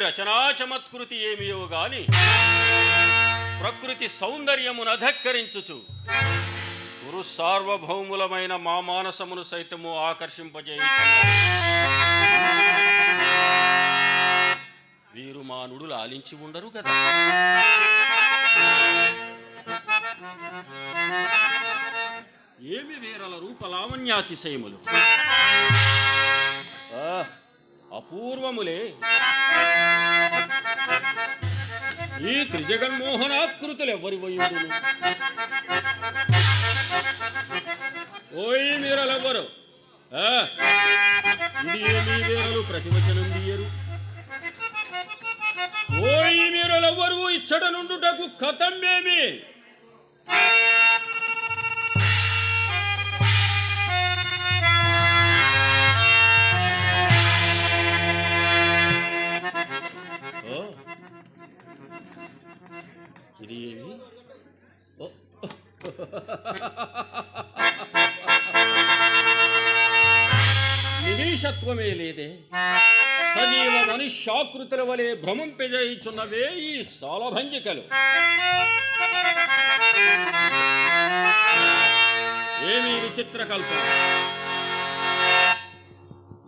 రచనా చమత్కృతి ఏమియో గాని ప్రకృతి సౌందర్యమును అధక్కరించుచు గురు సార్వభౌములమైన మా మానసమును సైతము ఆకర్షింపజేయుచున్నారు. వీరు మా నుడులు ఆలించి ఉండరు కదా. ఏమి వీరల రూపలావణ్యాతిశయములు అపూర్వములే. ఈ త్రిజగన్మోహనాకృతులు ఎవరి వయుడును? ఓయి వీరలెవ్వరు, ఇది ఏమీ వీరలు ప్రతివచనం దియ్యరు. ఓయి వీరలెవ్వరు ఇచ్చట నుండుటకు కథమేమి? ఇది ఏమి? నిరీషత్వమే లేదే. సజీవ మనుష్యాకృతుల వలె భ్రమంపెజేయుచున్నవే ఈ సాలభంజికలు. ఏమీ విచిత్ర కల్పన!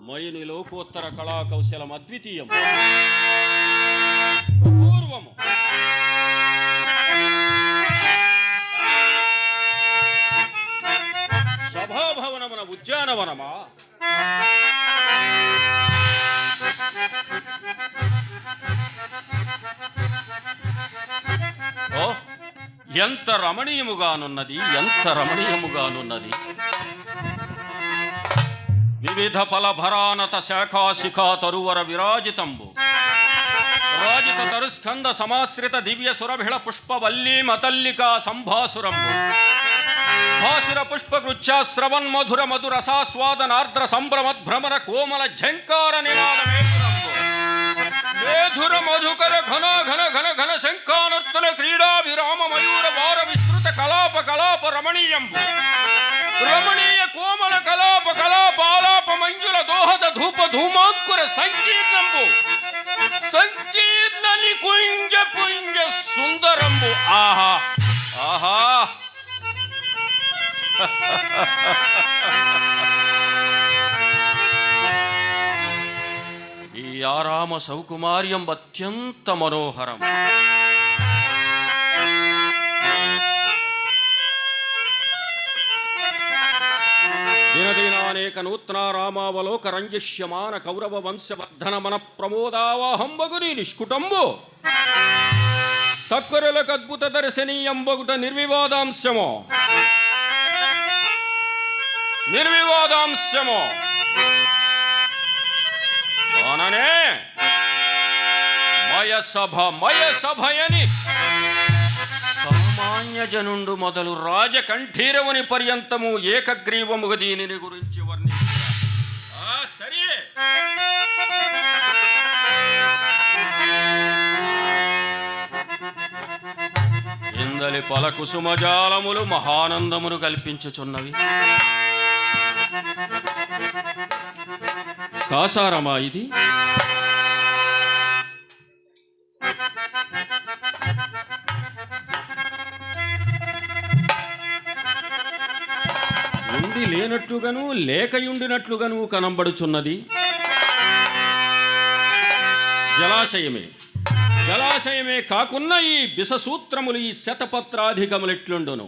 మయుని లోకోత్తర కళా కౌశలం అద్వితీయం, అపూర్వము. సభాభవనమున ఉద్యానవనమా? ఓ, ఎంత రమణీయముగానున్నది, ఎంత రమణీయముగానున్నది. వివిధ ఫలభరానత శాఖా శిఖా తరువర విరాజితంబు రాజిత తరుస్కంద సమాశ్రిత దివ్య సురభిళ పుష్పవల్లీ మతల్లికా సంభాసురంబు భాసుర పుష్పకృచ్ఛాశ్రవన్ మధుర మధురసాస్వాదనార్ద్ర సంభ్రమద్భ్రమర కోమల ఝంకార నినాదమేధురంబు మేధుర మధుకర ఘన ఘన ఘన ఘన శంఖానర్తన క్రీడాభిరామ మయూర వార విస్తృత కలాప కలాప రమణీయంబు రమణీయ కోమల కలాప కలాపాలాప మంజుల దోహద ధూప ధూమాంకుర సంకీర్ణంబు సంకీర్ణ నికుంజ పుంజ సుందరంబు. ఆహా ఆహా! ఈ ఆరామ సౌకుమార్యం అత్యంత మనోహరం. దినదినానేక నూత్నారామావలోక రంజిష్యమాన కౌరవ వంశవర్ధన మన ప్రమోదావాహంబగుని నిష్కుటంబు తక్కురలకు అద్భుత దర్శనీయంబగుట నిర్వివాదాంశమో నిర్వివాదాంశమో అననే మయసభయని సామాన్య జనుండు మొదలు రాజకంఠీరవుని పర్యంతము ఏకగ్రీవముగా దీనిని గురించి వర్ణించారు. సరే, ఇందలి పల కుసుమజాలములు మహానందమును కల్పించుచున్నవి. కాసారమా ఇది? ఉండి లేనట్లుగాను లేకయుండినట్లుగాను కనంబడుచున్నది. జలాశయమే కాకున్న ఈ బిససూత్రములు ఈ శతపత్రాధికములెట్లుండును.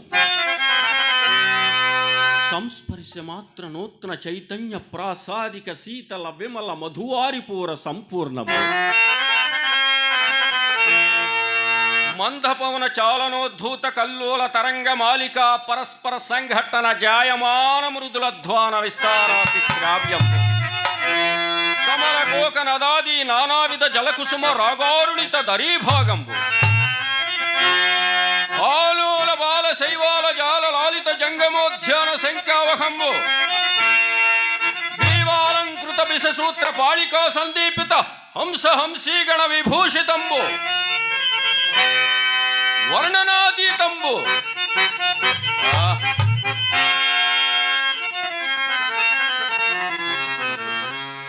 సంస్పర్శ మాత్ర నూత్న చైతన్య ప్రాసాదిక శీతల విమల మధువారిపూర సంపూర్ణము మందపవన చాలనోద్ధూత కల్లోల తరంగ మాలిక పరస్పర సంఘటన జాయమాన మృదులధ్వాన విస్తారాతి శ్రావ్యం కమల కోక నదాది నానావిధ జలకుసుమ రాగారుణిత దరీభాగంబు ఆలోల బాల శైవాల జాల లాలిత జంగమోధ్యాన శంకావహంబు దీవాలంకృత బిససూత్ర పాళికా సందీపిత హంస హంసీగణ విభూషితంబు వర్ణనాతీతంబు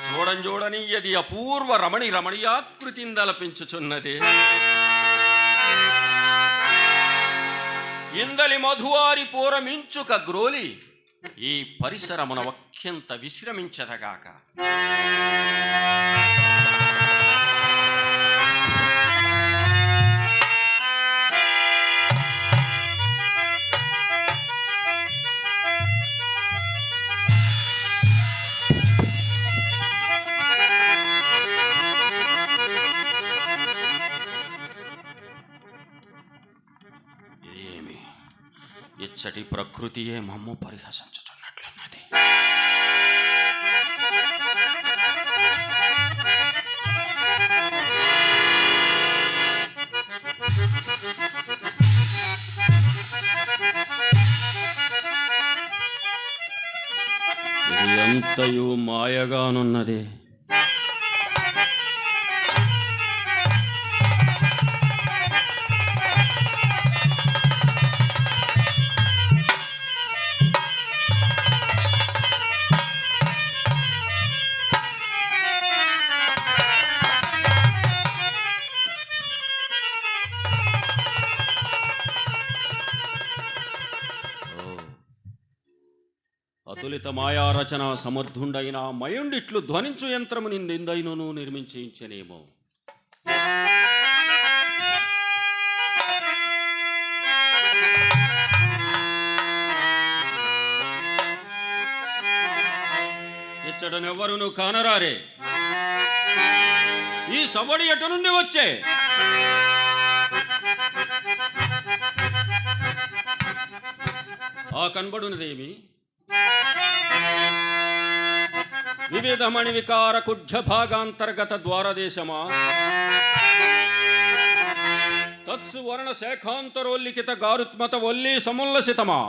చూడంజూడ చూడనీయది అపూర్వ రమణీయాకృతిందలపించుచున్నది. ఇందలి మధువారి పూరమించుక గ్రోలి ఈ పరిసరమున ఒక్కింత విశ్రమించదగాక. ఇచ్చటి ప్రకృతియే మమ్ము పరిహసించుచున్నట్లున్నది. ఇది ఎంతయు మాయగానున్నది. అతులిత మాయారచన సమర్థుండైన మయుండిట్లు ధ్వనించు యంత్రము నిందైనను నిర్మించేమో. ఇచ్చడనెవ్వరును కానరారే. ఈ సవడి ఎటు నుండి వచ్చే? ఆ కనబడునదేమి? వివిధమణి వికార కుడ్జ భాగాంతర్గత ద్వారదేశమా? తత్సు వర్ణ శాఖాంతరోల్లిఖిత గారుత్మత వల్లీ సముల్లసితమా?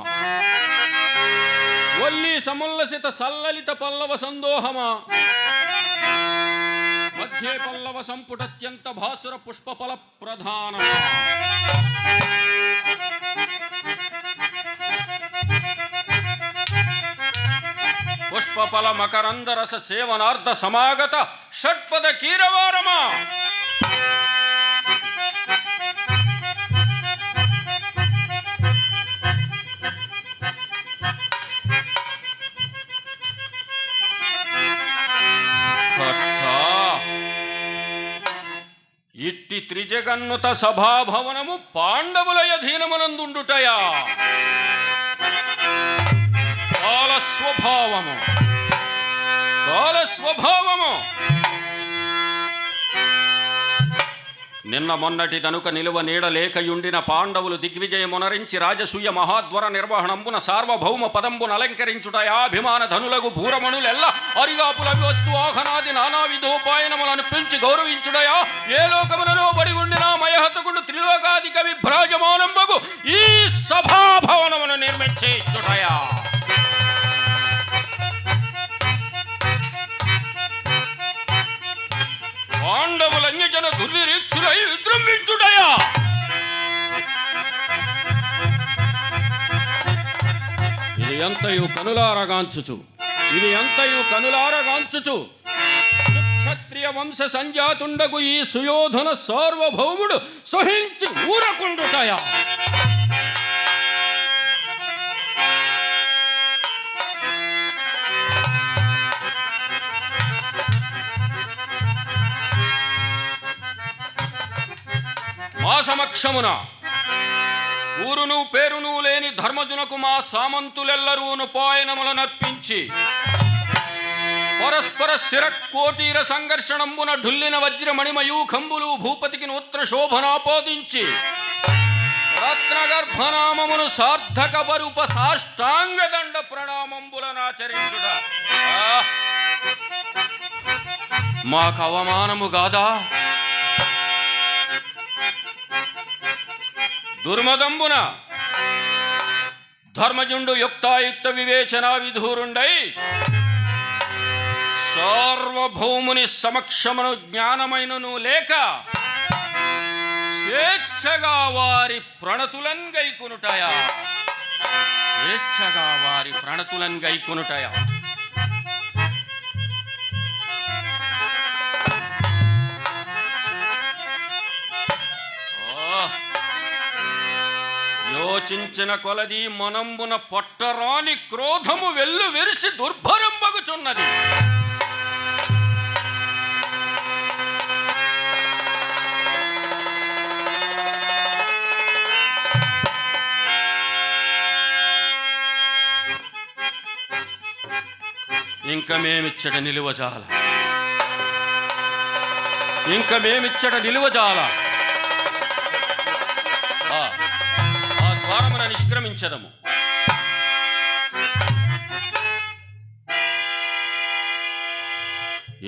వల్లీ సముల్లసిత సల్లలిత పల్లవ సందోహమా? మధ్యే పల్లవ సంపుటత్యంత భాసుర పుష్పఫల ప్రధానమా? పుష్పఫల మకరందరస సేవనార్ధ సమాగత షట్పద కీరవారమా? ఇట్టి త్రిజగన్నుత సభాభవనము పాండవుల అధీనమునందుండుటయా? కాలస్వభావము నిన్న మొన్నటి తనుక నిలువ నీడలేకయుండిన పాండవులు దిగ్విజయమునరించి రాజసూయ మహాద్వర నిర్వహణంబున సార్వభౌమ పదంబున అలంకరించుటయా అభిమాన ధనులకు భూరమణులెల్ల అరిగాపుల వస్తు ఆహనాది నానావిధోపాయనములను పిలిచి గౌరవించుటయా? ఏ లోకములలో బడి ఉండినా మయహతకుడు త్రిలోకాధిక విభ్రాజమానంబగు ఈ సభాభవనమును నిర్మించేయుటయా? పాండవులన్యజన దుర్నిరీక్షులై విజృంభించుటయా? ఇది ఎంతయు కనులారగాంచుచు సుక్షత్రియ వంశ సంజాతుండగు ఈ సుయోధన సార్వభౌముడు సహించి ఊరకుండుటయా? మా సమక్షమున ఊరును పేరును లేని ధర్మజునకు మా సామంతులెల్లరూను పాయనముల నర్పించి పరస్పర శిరకోటీర సంఘర్షణంబున ఢుల్లిన వజ్రమణిమయూఖంబులు భూపతికి నూత్న శోభనాపోదించి రత్నగర్భనామమును సార్థక పరుప సాష్టాంగ దండ ప్రణామంబులనాచరించుట మాకు అవమానము గాదా? దుర్మదంబున ధర్మజుండు యుక్తాయుక్త వివేచనా విధూరుండై సార్వభౌముని సమక్షమును జ్ఞానమైనను లేక స్వేచ్ఛగా వారి ప్రణతులన్ గైకొనుటయా? యోచించిన కొలది మనంబున పట్టరాని క్రోధము వెల్లు వెరిసి దుర్భరంబగుచున్నది. ఇంక మేమిచ్చట నిలువజాల ఆ ద్వారమున నిష్క్రమించదము.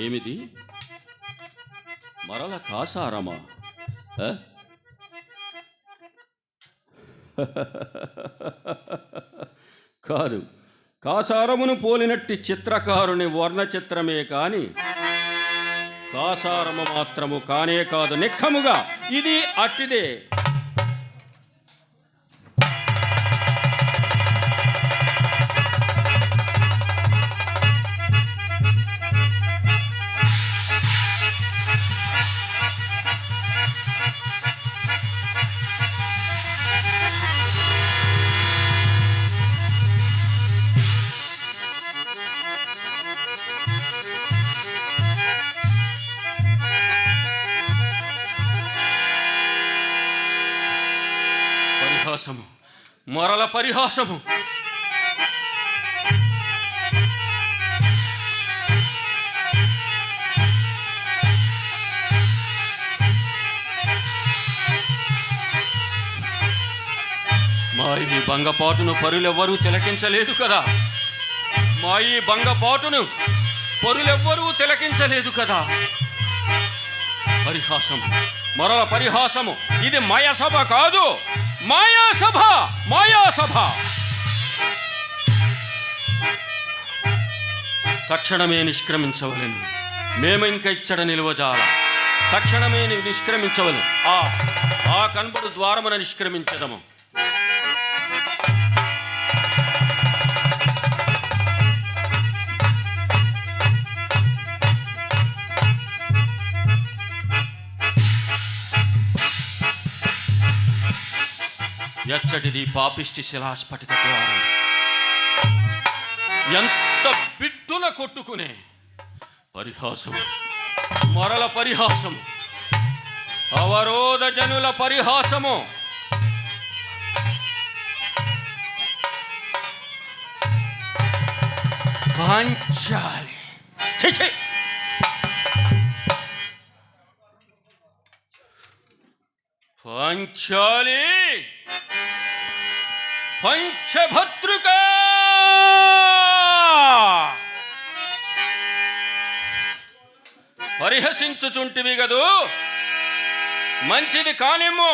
ఏమిది మరల కాసారమా? కాదు, కాసారమును పోలినట్టి చిత్రకారుని వర్ణ చిత్రమే కాని కాసారము మాత్రము కానే కాదు. నిఖముగా ఇది అట్టిదే. మరల పరిహాసము. మా ఈ భంగపాటును పరులెవ్వరూ తిలకించలేదు కదా. పరిహాసము, మరల పరిహాసము. ఇది మాయాసభ కాదు, మాయాసభ. తక్షణమే నిష్క్రమించవలను. మేము ఇంక ఇచ్చట నిలువజాల. తక్షణమే నిష్క్రమించవలను. ఆ కనబడు ద్వారమున నిష్క్రమించదము. ఎచ్చటిది పాపిష్టి శిలాస్ఫటిక ద్వారం. ఎంత బిట్టున కొట్టుకునే పరిహాసము, మరల పరిహాసము. అవరోధ జనుల పరిహాసము. పాంచాలి. పాంచాలి పంచభద్రుక పరిహసించుచుంటివి గదు. మంచిది కానేమో.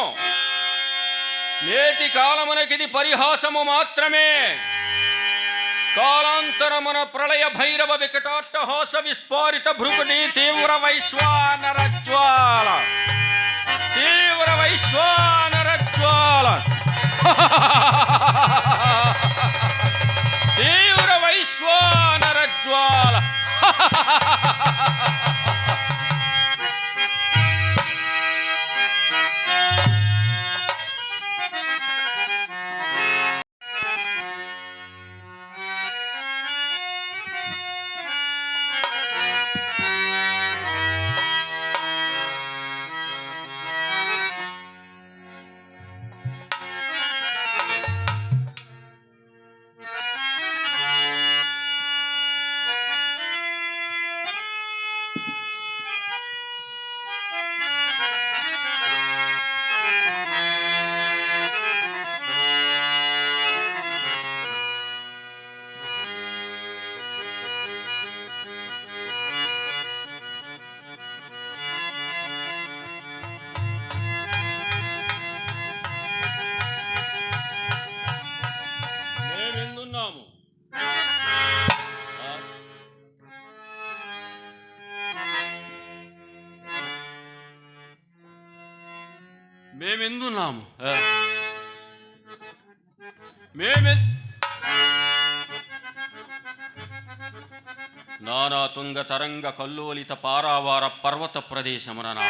నేటి కాలమునకిది పరిహాసము మాత్రమే. కాలాంతరమున ప్రళయ భైరవ వికటాట్టహాస విస్ఫారిత భృకుటి తీవ్ర వైశ్వానర జ్వాల తీవ్ర వైశ్వానర జ్వాల. మేమెందున్నాము. నానా తుంగ తరంగ కల్లోలిత పారావార పర్వత ప్రదేశముననా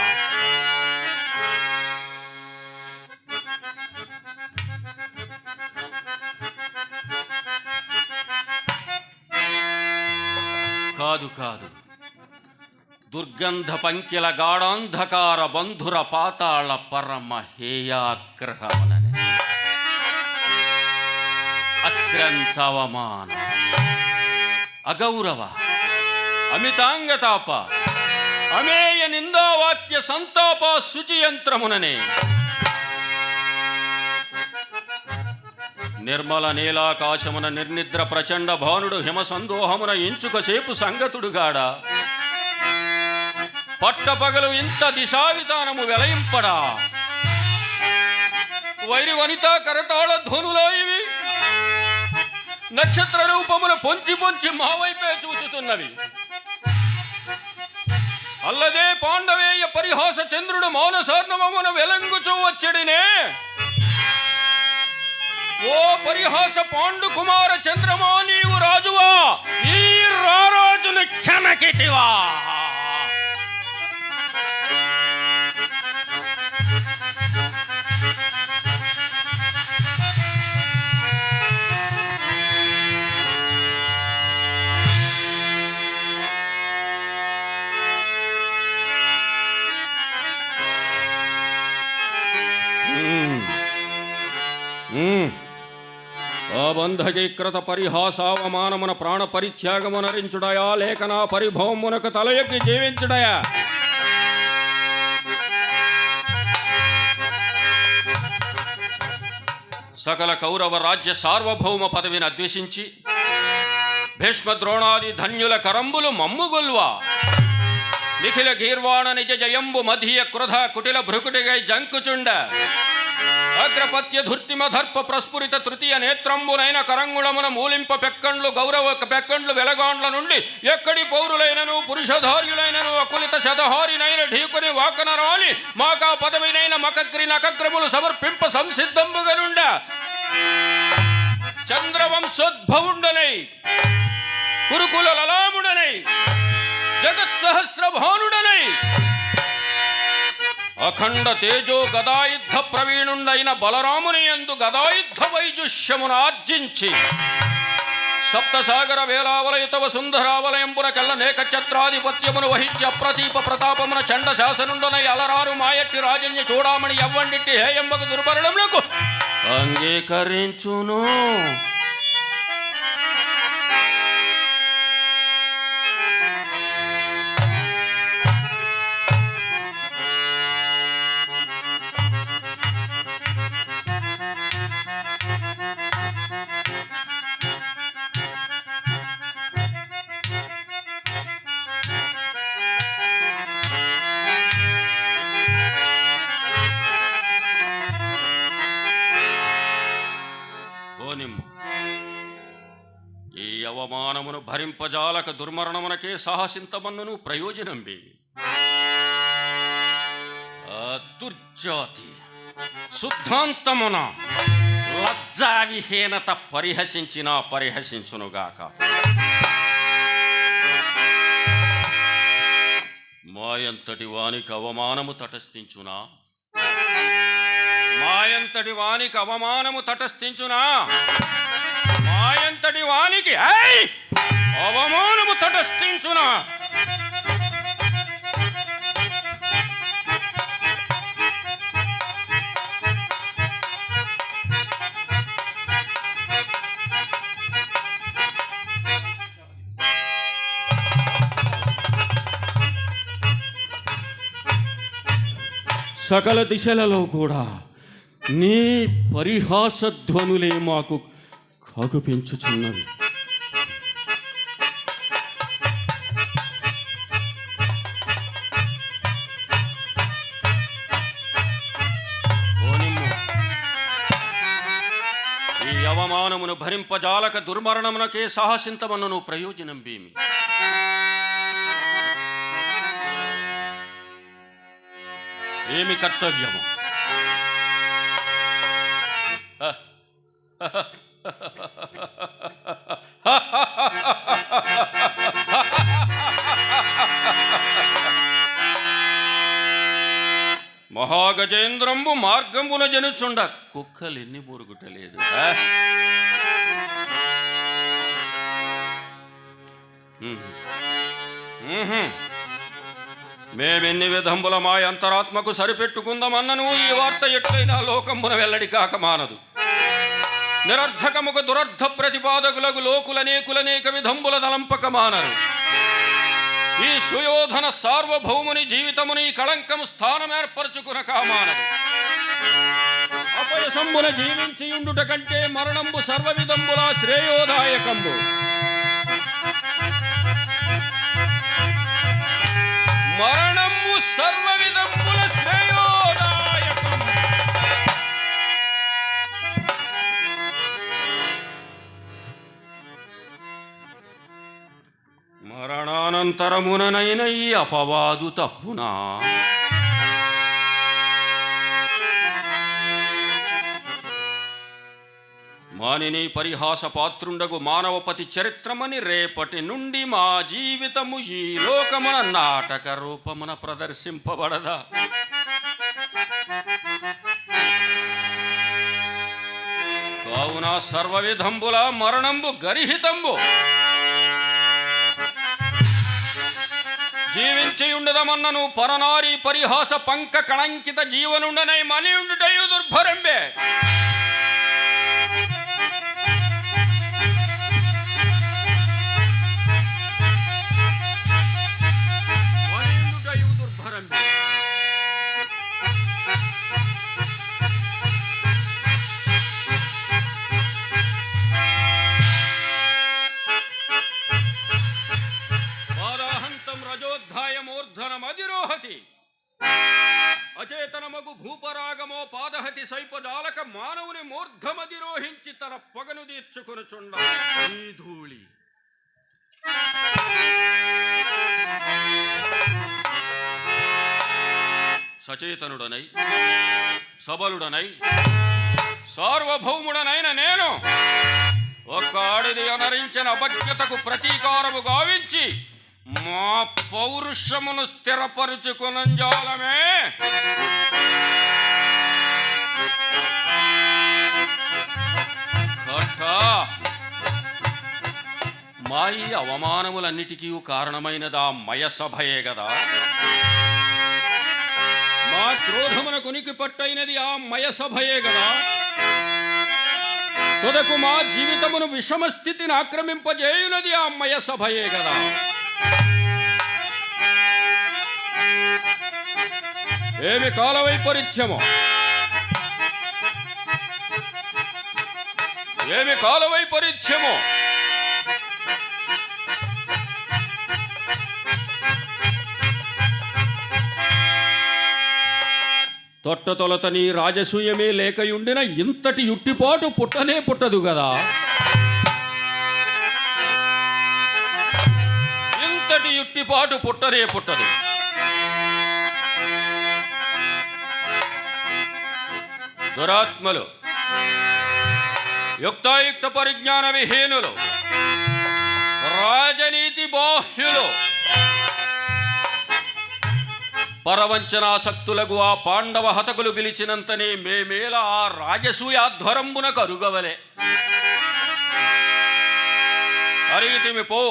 కాదు కాదు, దుర్గంధ పంకిల గాఢాంధకార బంధుర పాతాళ పరమ హేయాగ్రహమునని అశ్రంతవమాన అగౌరవ అమితాంగతాప అమేయ నిందావాక్య సంతాప శుచియంత్రముననే నిర్మల నీలాకాశమున నిర్నిద్ర ప్రచండ భానుడు హిమసందోహమున ఇంచుకసేపు సంగతుడుగాడా పట్టపగలు ఇంత దిశావిధానము వెలయింపడా వైరి వనితా కరతాళ ధ్వనులా ఇవి నక్షత్ర రూపమున పొంచి పొంచి మా వైపే చూచుతున్నవి. అల్లదే పాండవేయ పరిహాస చంద్రుడు మౌనసార్ణవమున వెలంగుచూ వచ్చడినే. ఓ పరిహాస పాండు కుమార చంద్రమా, నీవు రాజువా, ఈ రారాజును క్షమకితివా? అబంధకీకృత పరిహాసావమానమున ప్రాణ పరిత్యాగమునరించుడయా, లేఖనా పరిభవమునకు తల ఎక్కి జీవించుడయా? సకల కౌరవ రాజ్య సార్వభౌమ పదవిని అద్వేషించి భీష్మ ద్రోణాది ధన్యుల కరంబులు మమ్ముగొల్వా, నిఖిల గీర్వాణ నిజ జయంబు మధియ క్రుధ కుటిల భృకుటిగై జంకుచుండ అగ్రపత్య ధుర్తిమధర్ప ప్రస్ఫురిత తృతీయ నేత్రంబునైన కరంగుళమున మూలింప పెక్కండ్లు గౌరవ పెక్కండ్లు వెలగాండ్ల నుండి ఎక్కడి పౌరులైనను పురుషధార్యులైనను అకులిత శతహారినైన ఢీకుని వాకనరాలి మాకా పదవినైన మకగ్రి నకగ్రములు సమర్పింప సంసిద్ధంబుగనుండ చంద్రవంశోద్భవుండనై కురుకుల లలాముడనై జగత్సహస్రభానుడనై అఖండ తేజో గదాయుద్ధ ప్రవీణుండైన బలరాముని యందు గదాయుద్ధ వైజుష్యమును ఆర్జించి సప్తసాగర వేలావలయుతవ సుందరావలయంబున కల్ల నేక ఛత్రాధిపత్యమును వహించి అప్రతీప ప్రతాపమున చండ శాసనుండనై అలరారు మాయట్టి రాజన్య చూడామణి ఎవ్వండిట్టి హేయంబకు దుర్భరణములకు అంగీకరించును. ఈ అవమానమును భరింపజాలక దుర్మరణమునకే సాహసింతమన్నును ప్రయోజనంబి. దుర్జాతి శుద్ధాంతమున లజ్జావిహీనత పరిహసించినా పరిహసించునుగాక. మాయంతటి వానికి అవమానము తటస్థించునా? మాయంతటి వానికి అవమానము తటస్థించునా? మాయంతటి వానికి అవమానము తటస్థించునా? సకల దిశలలో కూడా నీ పరిహాసధ్వనులే మాకు కాగుపించుచున్నవి. ఈ అవమానమును భరింపజాలక దుర్మరణమునకే సాహసింతమన్నును ప్రయోజనం భీమి. ఏమి కర్తవ్యము? మహాగజేంద్రంబు మార్గంబున జనుచుండ కుక్కలెన్ని మురుగుటలేదు. ఉహుం. మేమెన్ని విధంబుల మా అంతరాత్మకు సరిపెట్టుకుందామన్నను ఈ వార్త ఎట్లయినా లోకంబున వెల్లడి కాక మానదు. నిరర్ధకముకు దురర్థ ప్రతిపాదకులకు లోకులనేకులనేక విధంబుల దలంపక మానరు. ఈ సుయోధన సార్వభౌముని జీవితముని కళంకం స్థానమేర్పరచుకున కామానదు. అపయసంబున జీవించియుండుట కంటే మరణంబు సర్వవిధంబుల శ్రేయోదాయకంబు. మరణంబు సర్వవిధంబుల శ్రేయోదాయకం. మరణానంతరముననైన ఈ అపవాదు తప్పునా? మానిని పరిహాస పాత్రుండగు మానవపతి చరిత్రమని రేపటి నుండి మా జీవితము ఈ లోకమున నాటక రూపమున ప్రదర్శింపబడదా? కావున సర్వవిధంబుల మరణంబు గరిహితంబు. జీవించియుండదమన్నను పరనారి పరిహాస పంక కళంకిత జీవనుండనై మనియుండుటయు దుర్భరంబే. రజోద్ధాయమూర్ధనమధిరోహతి అచేతనమగు భూపరాగమో పాదహతి సైపజాలక మానవుని మూర్ధమధిరోహించి తన పగను తీర్చుకొనుచుండ ఈ ధూళి. సచేతనుడనై సబలుడనై సార్వభౌముడనైన నేను ఒక్క ఆడిది అనరించిన అభజ్ఞతకు ప్రతీకారము గావించి మా పౌరుషమును స్థిరపరుచుకొనంజాలమే. మా ఈ అవమానములన్నిటికీ కారణమైనదా మయసభయే గదా. మా క్రోధమున కొనికి పట్టైనది ఆ మయసభయే గదా. తుదకు మా జీవితమును విషమ స్థితిని ఆక్రమింపజేయునది ఆ మయసభయే గదా. ఏమి కాలవైపరీత్యమో, ఏమి కాలవైపరీత్యమో. తొట్టతొలత నీ రాజసూయమే లేకయుండిన ఇంతటి యుట్టిపాటు పుట్టనే పుట్టదు గదా. ఇంతటి యుట్టిపాటు పుట్టనే పుట్టదు. దురాత్మలు, యుక్తాయుక్త పరిజ్ఞాన విహీనులు, రాజనీతి బాహ్యులు, పరవంచనాసక్తులకు ఆ పాండవ హతకులు పిలిచినంతనే మేమేల ఆ రాజసూయాధ్వరంబున కరుగవలే. అరిగితిమి పో,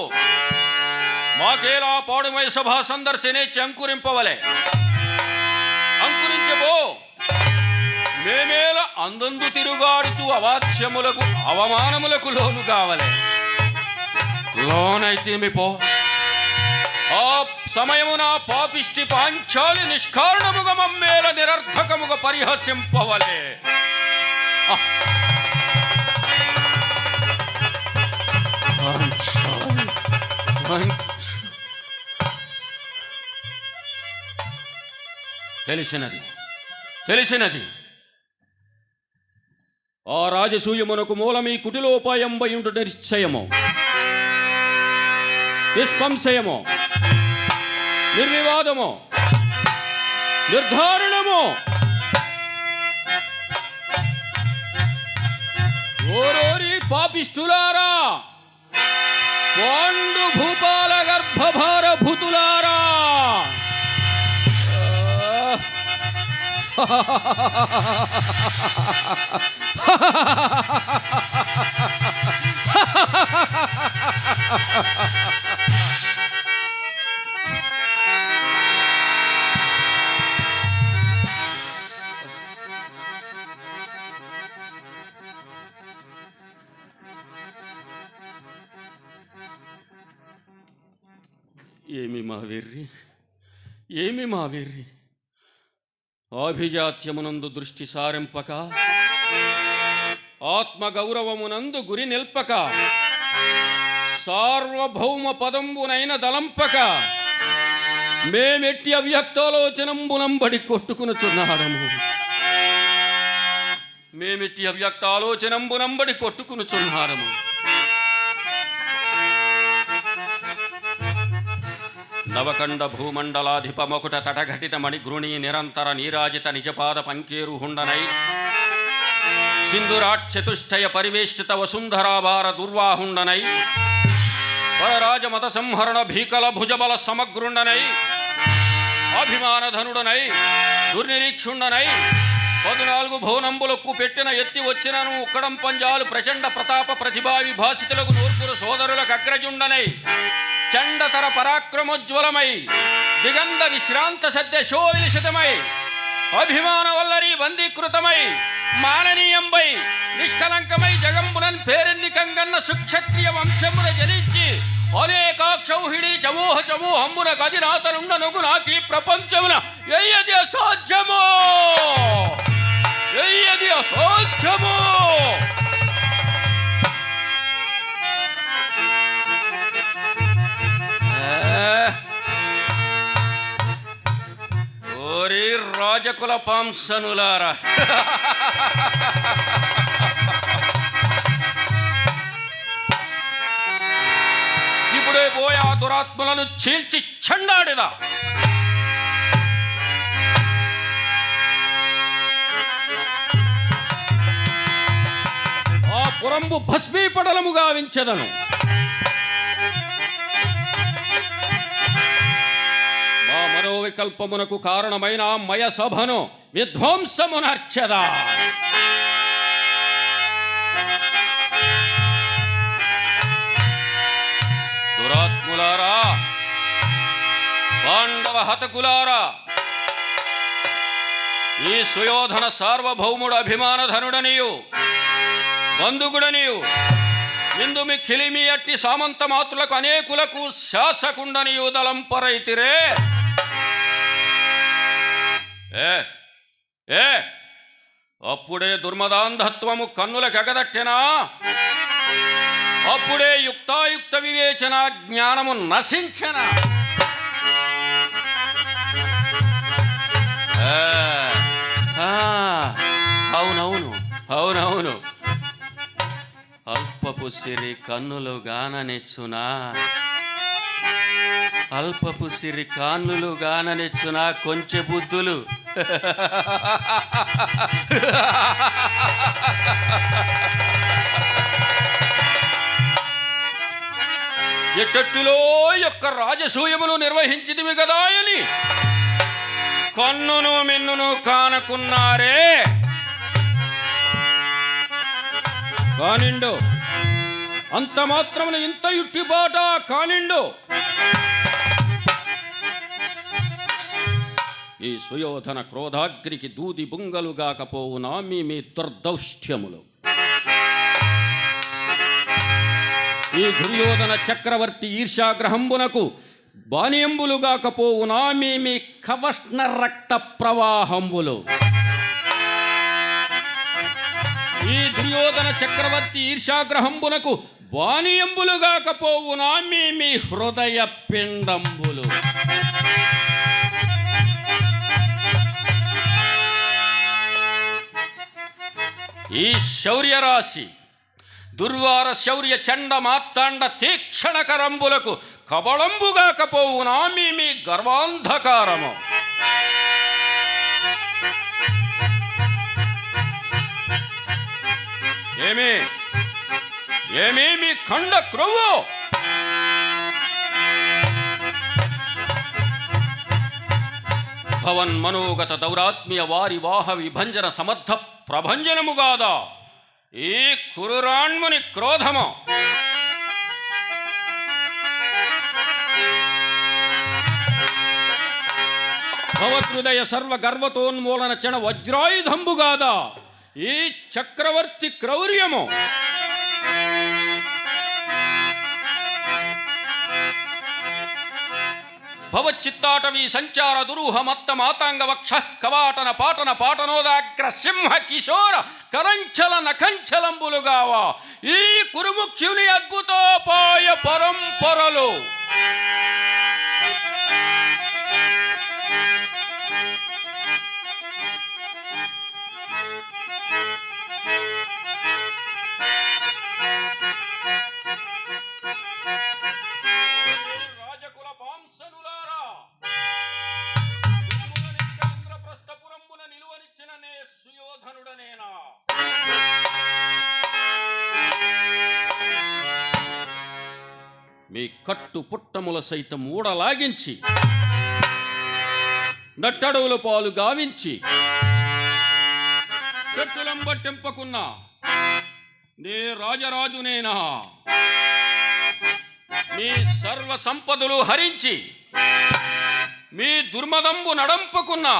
మాకేలా పాడుమయ సభా సందర్శనేచ్చి అంకురింపవలే. అంకురించబో, మేమేల అందందు తిరుగాడుతూ అవాచ్యములకు అవమానములకు లోను కావలే. లోనైతేమి పో, ఆ సమయమున పాపిష్టి పాంచాలి నిష్కారణముగ మమ్మేల నిరర్థకముగ పరిహసింపవలే. తెలిసినది, తెలిసినది. ఆ రాజసూయమునకు మూలమీ కుటిలోపాయంబయుండు నిశ్చయము, నిష్పంశయము, నిర్వివాదము, నిర్ధారణము. ఓరోరి పాపిష్ఠులారా, పాండు భూపాల గర్భభార భూతులారా, ఏమి మా వెర్రి, ఏమి మా వెర్రి! ఆభిజాత్యమునందు దృష్టి సారింపక, ఆత్మగౌరవమునందు గురి నిల్పక, సార్వభౌమ పదంబునైన దలంపక, మేమెట్టి అవ్యక్తాలోచనంబునంబడి కొట్టుకునుచున్నాడము. మేమెట్టి అవ్యక్తాలోచనంబునంబడి కొట్టుకునుచున్నాడము. నవకండ భూమండలాధిప మకుట తటఘటిత మణిగృణి నిరంతర నీరాజిత నిజపాద పంకేరు హుండనై సింధురాట్ చతుష్టయ పరివేష్టిత వసుంధరాభార దుర్వాహుండనై పరరాజమత సంహరణ భీకల భుజబల సమగ్రుండనై అభిమానధనుడనై దుర్నిరీక్షుండనై 14 భువనంబులకు పెట్టిన ఎత్తి వచ్చినను ఉక్కడం పంజాలు ప్రచండ ప్రతాప ప్రతిభా విభాసితులకు నూర్పురు సోదరులకు అగ్రజుండనై చండతర పరాక్రమోజ్వలమై దిగంధ విశ్రాంత సద్య శోవిలిషితమై అభిమాన వల్లరి బందీకృతమై మాననీయంబై నిష్కలంకమై జగంబునన్ పేరెన్నికంగన్న సుక్షత్రియ వంశమున జనించి అనేకాక్షౌహిణి చమోహ చమోహమ్మున గదినాతనుండనుగు నాకీ ప్రపంచమున ఎయ్యది అసాధ్యమో, ఎయ్యది అసాధ్యమో. ఓరి రాజకుల పాంసనులారా, ఇప్పుడే పోయి ఆ దురాత్మలను చీల్చి చెండాడిదా. ఆ పురంబు భస్మీపటలము గావించెదను. వికల్పమునకు కారణమైన మయ సభను విధ్వంసమునర్చదా. దురాత్ములారా, పాండవ హతకులారా, ఈ సుయోధన సార్వభౌముడు అభిమానధనుడనియు బంధుగుడనియు ఇందు మిక్కిలిమి అట్టి సామంత మాతృలకు అనేకులకు శాసకుండనియు దలంపరైతిరే. అప్పుడే దుర్మదాంధత్వము కన్నులకెగదట్టెనా, అప్పుడే యుక్తాయుక్త వివేచన జ్ఞానము నశించెనా. అవునవును, అవునవును, అల్పపు సిరి కన్నులు గాననెచ్చునా, అల్పపు సిరి కాన్నులు గాననెచ్చునా కొంచె బుద్ధులు. ఎట్టట్టులో యొక్క రాజసూయమును నిర్వహించితివి కదా అని కన్నును మిన్నును కానకున్నారే. కానిండు అంత మాత్రమున ఇంత యుట్టిబాట కానిండు. ఈ సుయోధన క్రోధాగ్రికి దూది బుంగలుగాకపోవునా మీ దుర్దౌష్ట్యములు. ఈ దుర్యోధన చక్రవర్తి ఈర్ష్యాగ్రహంబునకు బాణ్యంబులుగాకపోవునా మీ కవష్ణ రక్త ప్రవాహంబులు. ఈ దుర్యోధన చక్రవర్తి ఈర్ష్యాగ్రహంబునకు బాణ్యంబులుగాకపోవునా మీ హృదయ పిండంబులు. ఈ శౌర్యరాశి దుర్వార శౌర్య చండ మార్తాండ తీక్షణకరంబులకు కబళంబుగాకపోవునా మీ గర్వాంధకారము. ఏమీ మీ ఖండ క్రొవ్వు. భవన్ మనోగత దౌరాత్మీయ వారి వాహ విభంజన సమర్థ ప్రభంజనముగాదా ఈ కురురాణ్ముని క్రోధము. భవహృదయ సర్వ గర్వతోన్మూలన చణ వజ్రాయుధంబుగాదా ఈ చక్రవర్తి క్రౌర్యము. భవచిత్తాటవీ సంచార దురూహ మత్త మాతాంగ వక్ష కవాటన పాటన పాటనోదాగ్ర సింహ కిశోర కరంచల నకంచలంబులుగావా ఈ కురుముఖ్యుని అద్భుతోపాయ పరంపరలు మీ కట్టు పుట్టముల సైతం ఊడలాగించి నట్టడవుల పాలు గావించి చెట్టులంబట్టెంపకున్నా నే రాజరాజునేనా మీ సర్వ సంపదలు హరించి మీ దుర్మదంబు నడంపుకున్నా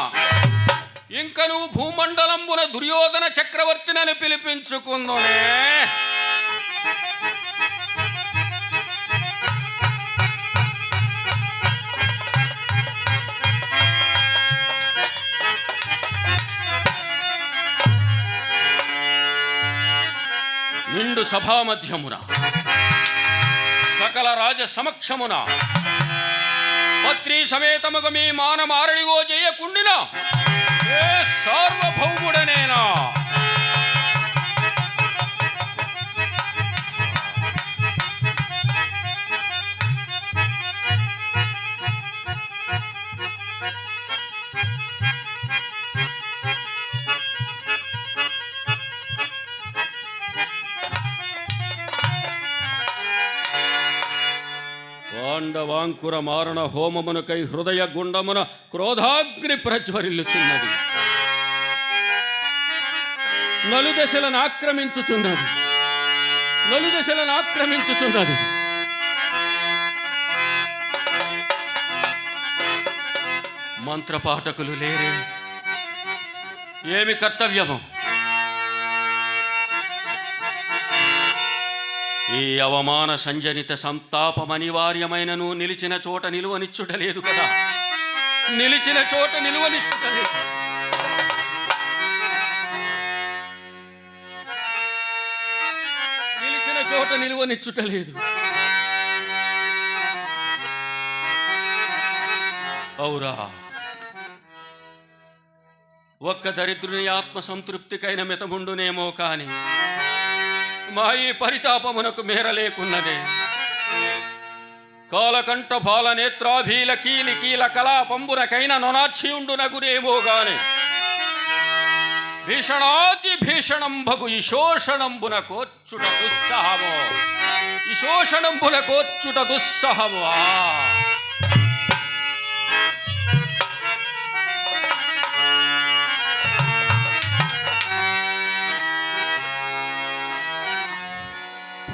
ఇంకను భూమండలంబున దుర్యోధన చక్రవర్తినని పిలిపించుకుందునే నిండు సభామధ్యమున సకల రాజ సమక్షమున పత్రి సమేతముగ మీ మానమారణిగో చేయకుండిన ఏ సార్వభౌముడనేనా పాండవాంకుర మారణ హోమమునకై హృదయ గుండమున క్రోధాగ్ని ప్రజ్వరిల్లుచున్నది నలుదశలను ఆక్రమించుచున్నది మంత్రపాఠకులు లేరే ఏమి కర్తవ్యము ఈ అవమాన సంజనిత సంతాపమనివార్యమైనను నిలిచిన చోట నిలువనిచ్చుటలేదు కదా నిలిచిన చోట నిలువనిచ్చుటలేదు ఔరా ఒక్క దరిద్రుని ఆత్మ సంతృప్తికైన మితముండునేమో కాని మా ఈ పరితాపమునకు మేరలేకున్నదే కాలకంఠ బాల నేత్రాభీల కీలి కీల కళాపంబునకైన నొనాక్షియుండునగునేమో గాని భీషణాతి భీషణంబగు ఈశోషణంబున కోర్చుట దుస్సహము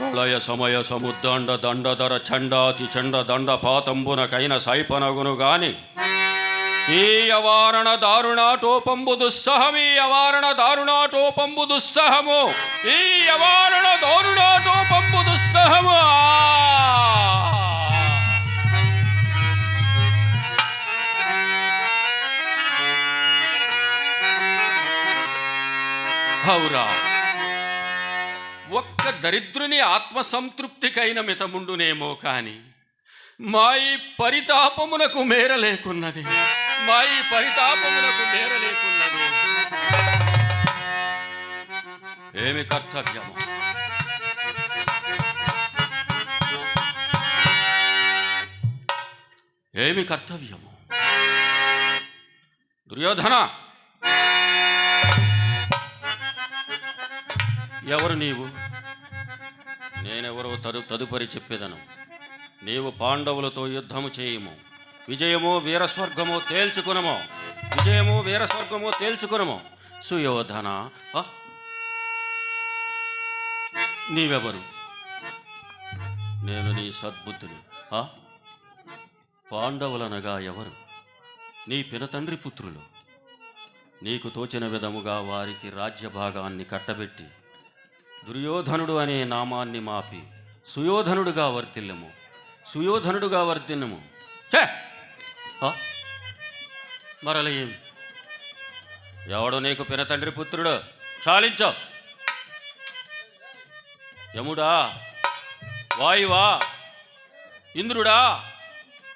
ప్రళయ సమయ సముద్దండ దండధర చండాతి చండ దండ పాతంబునకైన సైపనగును గాని ఈ అవారణ దారుణాటోపంబు దుస్సహము హౌరా ఒక్క దరిద్రుని ఆత్మసంతృప్తికైన మితముండునేమో కాని మా ఈ పరితాపమునకు మేరలేకున్నది ఏమి కర్తవ్యము దుర్యోధన ఎవరు నీవు నేనెవరో తదుపరి చెప్పేదను నీవు పాండవులతో యుద్ధము చేయుము విజయమో వీరస్వర్గమో తేల్చుకునము సుయోధన నీవెవరు నేను నీ సద్బుద్ధుని పాండవులనగా ఎవరు నీ పినతండ్రి పుత్రులు నీకు తోచిన విధముగా వారికి రాజ్యభాగాన్ని కట్టబెట్టి దుర్యోధనుడు అనే నామాన్ని మాపి సుయోధనుడుగా వర్ధిల్లము మరల ఏమి? ఎవడు నీకు పినతండ్రి పుత్రుడు? చాలించో. యముడా, వాయువా, ఇంద్రుడా,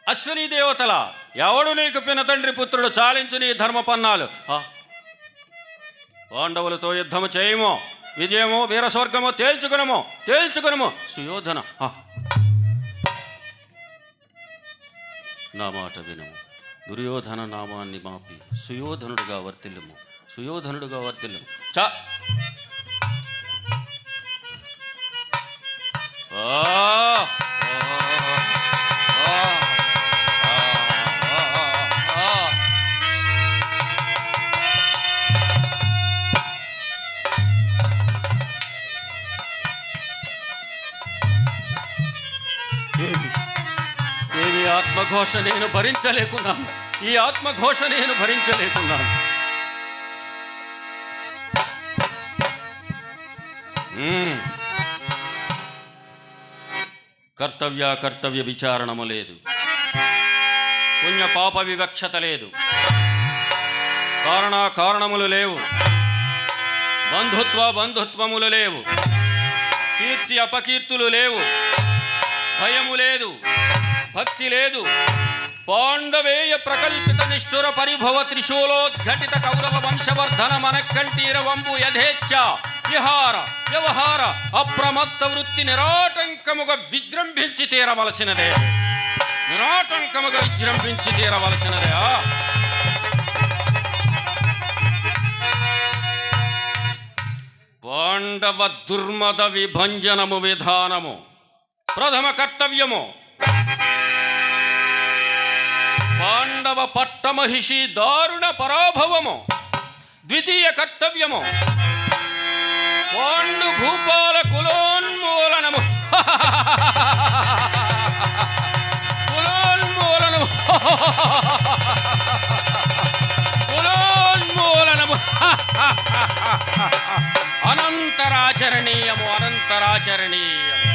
అశ్విని దేవతల ఎవడు నీకు పినతండ్రి పుత్రుడు? చాలించు నీ ధర్మపన్నాలు. పాండవులతో యుద్ధము చేయమో, విజయమో, వీరస్వర్గమో తేల్చుకునమో. సుయోధన, నా మాట వినము. దుర్యోధన నామాన్ని మాపి సుయోధనుడుగా వర్తిల్లుము. చా ఆత్మఘోష నేను భరించలేకున్నాను. ఈ ఆత్మఘోష నేను భరించలేకున్నాను. కర్తవ్య విచారణము లేదు. పుణ్య పాప వివక్షత లేదు. కారణములు లేవు. బంధుత్వములు లేవు. కీర్తి అపకీర్తులు లేవు. భయము లేదు. భక్తి లేదు. పాండవేయ ప్రకల్పిత నిష్ఠుర పరిభవ త్రిశూలోద్ఘటిత కౌరవ వంశవర్ధన మనకంఠీర వంబు యథేచ్ఛ విహార వ్యవహార అప్రమత్త వృత్తి నిరాటంకముగా విజృంభించి తీరవలసినదే. పాండవ దుర్మద విభంజనము విధానము ప్రథమ కర్తవ్యము. పాండవ పట్టమహిషి దారుణ పరాభవము ద్వితీయ కర్తవ్యము. పాండు భూపాల కులోన్మూలనము అనంతరాచరణీయము.